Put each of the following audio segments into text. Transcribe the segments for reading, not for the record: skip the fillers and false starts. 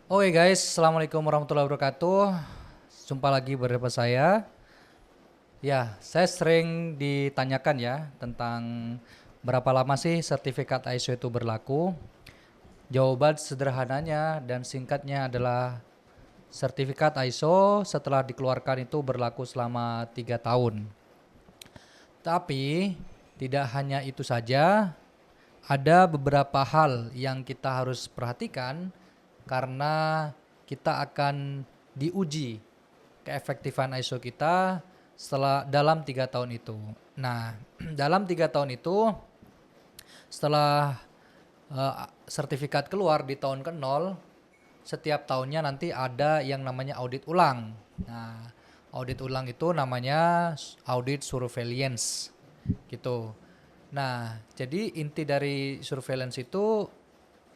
Oke guys, Assalamualaikum warahmatullahi wabarakatuh. Jumpa lagi bersama saya. Ya, saya sering ditanyakan ya tentang berapa lama sih sertifikat ISO itu berlaku. Jawaban sederhananya dan singkatnya adalah sertifikat ISO setelah dikeluarkan itu berlaku selama 3 tahun. Tapi tidak hanya itu saja, ada beberapa hal yang kita harus perhatikan karena kita akan diuji keefektifan ISO kita setelah dalam 3 tahun itu. Nah, dalam 3 tahun itu setelah sertifikat keluar di tahun ke-0, setiap tahunnya nanti ada yang namanya audit ulang. Nah, audit ulang itu namanya audit surveillance gitu. Nah, jadi inti dari surveillance itu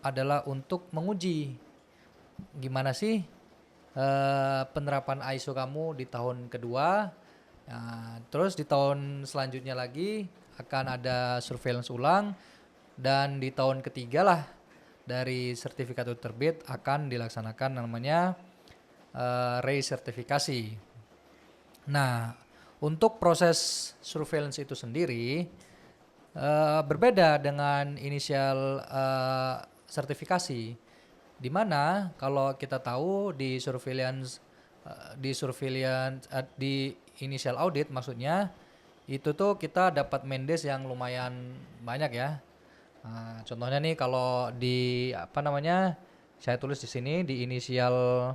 adalah untuk menguji gimana sih penerapan ISO kamu di tahun kedua. Nah, terus di tahun selanjutnya lagi akan ada surveillance ulang, dan di tahun ketiga lah dari sertifikat itu terbit akan dilaksanakan namanya resertifikasi. Nah, untuk proses surveillance itu sendiri berbeda dengan inisial sertifikasi, di mana kalau kita tahu di initial audit maksudnya itu tuh kita dapat mendes yang lumayan banyak ya. Nah, contohnya nih kalau di apa namanya, saya tulis di sini di initial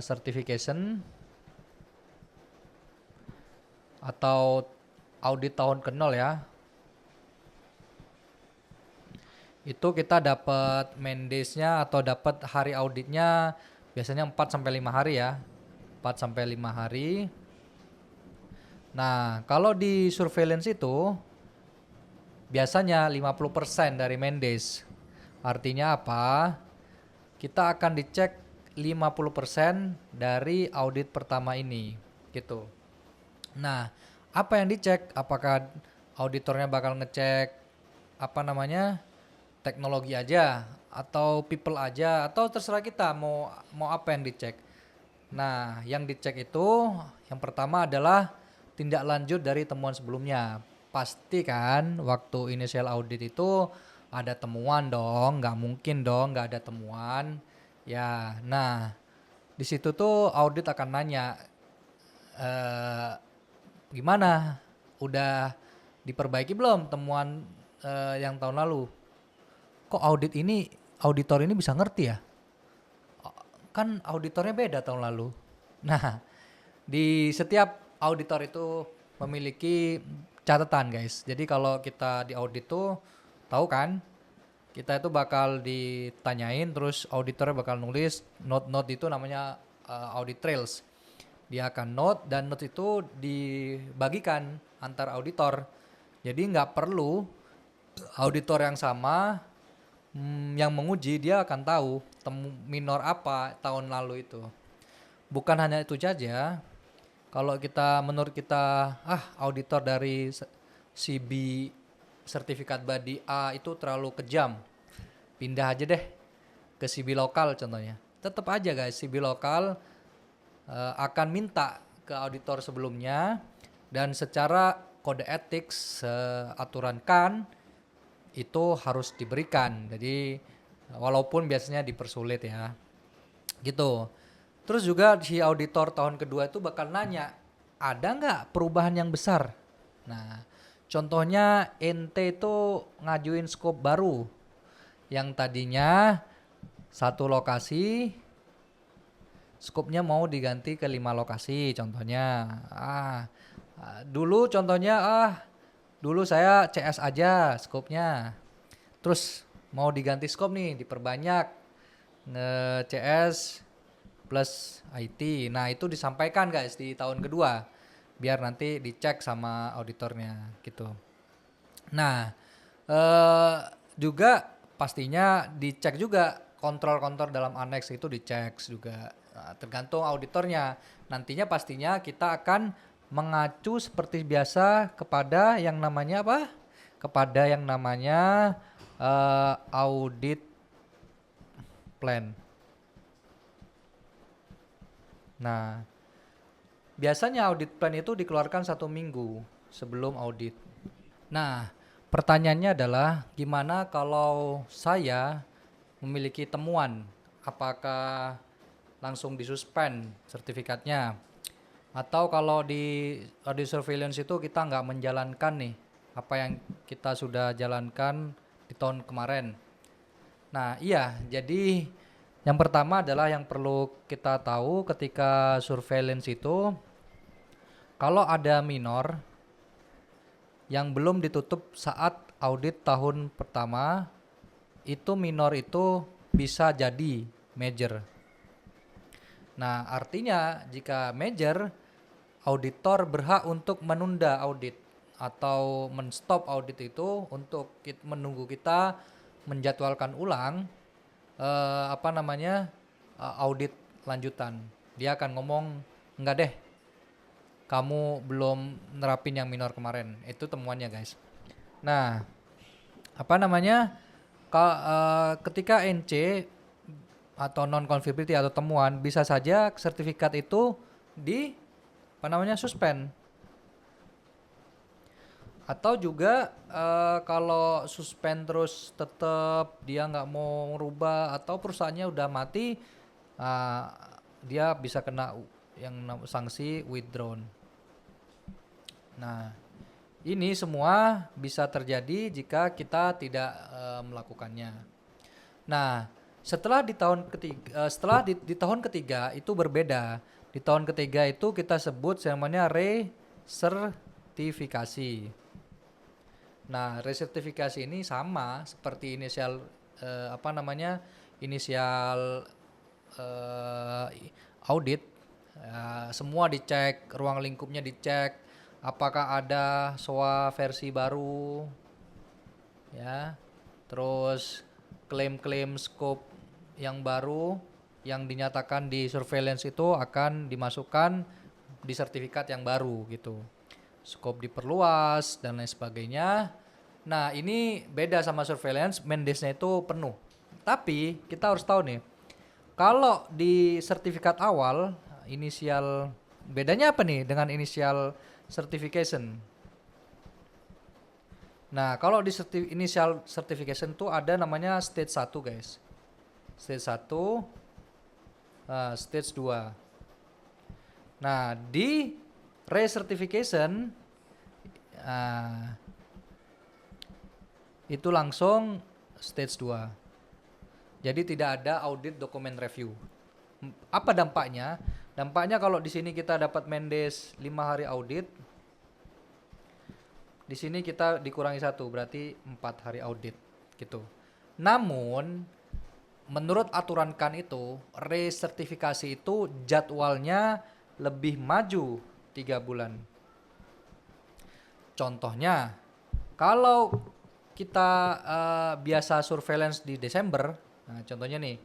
certification atau audit tahun ke-0 ya. Itu kita dapat mendesnya atau dapat hari auditnya biasanya 4 sampai 5 hari ya. 4 sampai 5 hari. Nah, kalau di surveillance itu biasanya 50% dari mendes. Artinya apa? Kita akan dicek 50% dari audit pertama ini gitu. Nah, apa yang dicek? Apakah auditornya bakal ngecek apa namanya, teknologi aja atau people aja atau terserah kita mau mau apa yang dicek. Nah, yang dicek itu yang pertama adalah tindak lanjut dari temuan sebelumnya. Pasti kan waktu initial audit itu ada temuan dong, nggak mungkin dong nggak ada temuan. Ya, nah di situ tuh audit akan nanya, eh, gimana? Udah diperbaiki belum temuan yang tahun lalu? Kok auditor ini bisa ngerti ya? Kan auditornya beda tahun lalu. Nah, di setiap auditor itu memiliki catatan, guys. Jadi kalau kita di audit tuh tahu kan, kita itu bakal ditanyain terus auditornya bakal nulis note-note, itu namanya audit trails. Dia akan note dan note itu dibagikan antar auditor. Jadi nggak perlu auditor yang sama yang menguji dia akan tahu temu minor apa tahun lalu itu. Bukan hanya itu saja, kalau kita menurut kita auditor dari si B sertifikat badi A itu terlalu kejam, pindah aja deh ke si B lokal contohnya. Tetap aja guys, si B lokal akan minta ke auditor sebelumnya, dan secara kode etik aturan kan itu harus diberikan. Jadi walaupun biasanya dipersulit ya. Gitu. Terus juga si auditor tahun kedua itu bakal nanya, ada nggak perubahan yang besar? Nah, contohnya ente itu ngajuin skop baru yang tadinya satu lokasi, skopnya mau diganti ke 5 lokasi contohnya. Dulu contohnya dulu saya CS aja skopnya. Terus mau diganti skop nih, diperbanyak CS plus IT. Nah, itu disampaikan guys di tahun kedua biar nanti dicek sama auditornya gitu. Nah, eh, juga pastinya dicek juga kontrol-kontrol dalam aneks itu dicek juga. Nah, tergantung auditornya. Nantinya pastinya kita akan mengacu seperti biasa kepada yang namanya apa? Kepada yang namanya audit plan. Nah, biasanya audit plan itu dikeluarkan 1 minggu sebelum audit. Nah, pertanyaannya adalah gimana kalau saya memiliki temuan, apakah langsung disuspend sertifikatnya? Atau kalau di audit surveillance itu kita nggak menjalankan nih apa yang kita sudah jalankan di tahun kemarin. Nah, iya, jadi yang pertama adalah yang perlu kita tahu ketika surveillance itu, kalau ada minor yang belum ditutup saat audit tahun pertama, itu minor itu bisa jadi major. Nah, artinya jika major, auditor berhak untuk menunda audit atau menstop audit itu untuk menunggu kita menjadwalkan ulang audit lanjutan. Dia akan ngomong, enggak deh, kamu belum nerapin yang minor kemarin. Itu temuannya, guys. Nah, ketika NC atau non conformity atau temuan, bisa saja sertifikat itu suspend. Atau juga kalau suspend terus tetap dia nggak mau merubah atau perusahaannya udah mati, dia bisa kena yang sanksi withdrawn. Nah, ini semua bisa terjadi jika kita tidak melakukannya. Nah, setelah di tahun ketiga, di tahun ketiga itu berbeda. Di tahun ketiga itu kita sebut namanya resertifikasi. Nah, resertifikasi ini sama seperti inisial audit. Semua dicek, ruang lingkupnya dicek, apakah ada SOA versi baru, ya, terus klaim-klaim scope yang baru yang dinyatakan di surveillance itu akan dimasukkan di sertifikat yang baru gitu. Scope diperluas dan lain sebagainya. Nah, ini beda sama surveillance, mandate-nya itu penuh. Tapi kita harus tahu nih, kalau di sertifikat awal, inisial, bedanya apa nih dengan initial certification? Nah, kalau di initial certification tuh ada namanya stage 1, guys. Stage 1, stage 2. Nah, di recertification itu langsung stage 2. Jadi tidak ada audit dokumen review. Apa dampaknya? Dampaknya kalau di sini kita dapat mendes 5 hari audit, di sini kita dikurangi 1, berarti 4 hari audit gitu. Namun menurut aturan kan itu, resertifikasi itu jadwalnya lebih maju 3 bulan. Contohnya, kalau kita biasa surveillance di Desember, nah contohnya nih,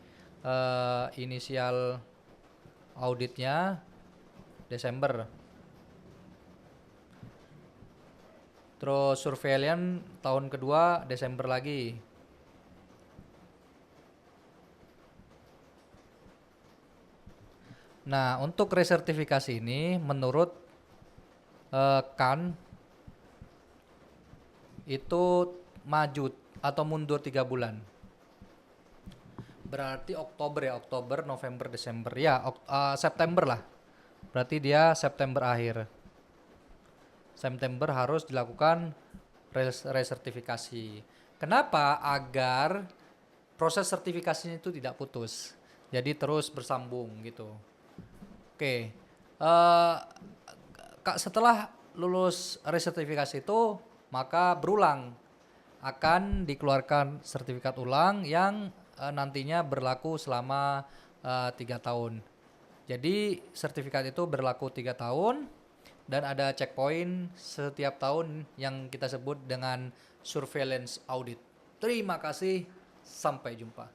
inisial auditnya Desember. Terus surveillance tahun kedua Desember lagi. Nah, untuk resertifikasi ini menurut kan itu maju atau mundur 3 bulan. Berarti Oktober, November, Desember. Ya, September lah. Berarti dia September akhir. September harus dilakukan resertifikasi. Kenapa? Agar proses sertifikasinya itu tidak putus. Jadi terus bersambung gitu. Oke. Setelah lulus resertifikasi itu, maka berulang akan dikeluarkan sertifikat ulang yang nantinya berlaku selama 3 tahun. Jadi sertifikat itu berlaku 3 tahun. Dan ada checkpoint setiap tahun yang kita sebut dengan surveillance audit. Terima kasih, sampai jumpa.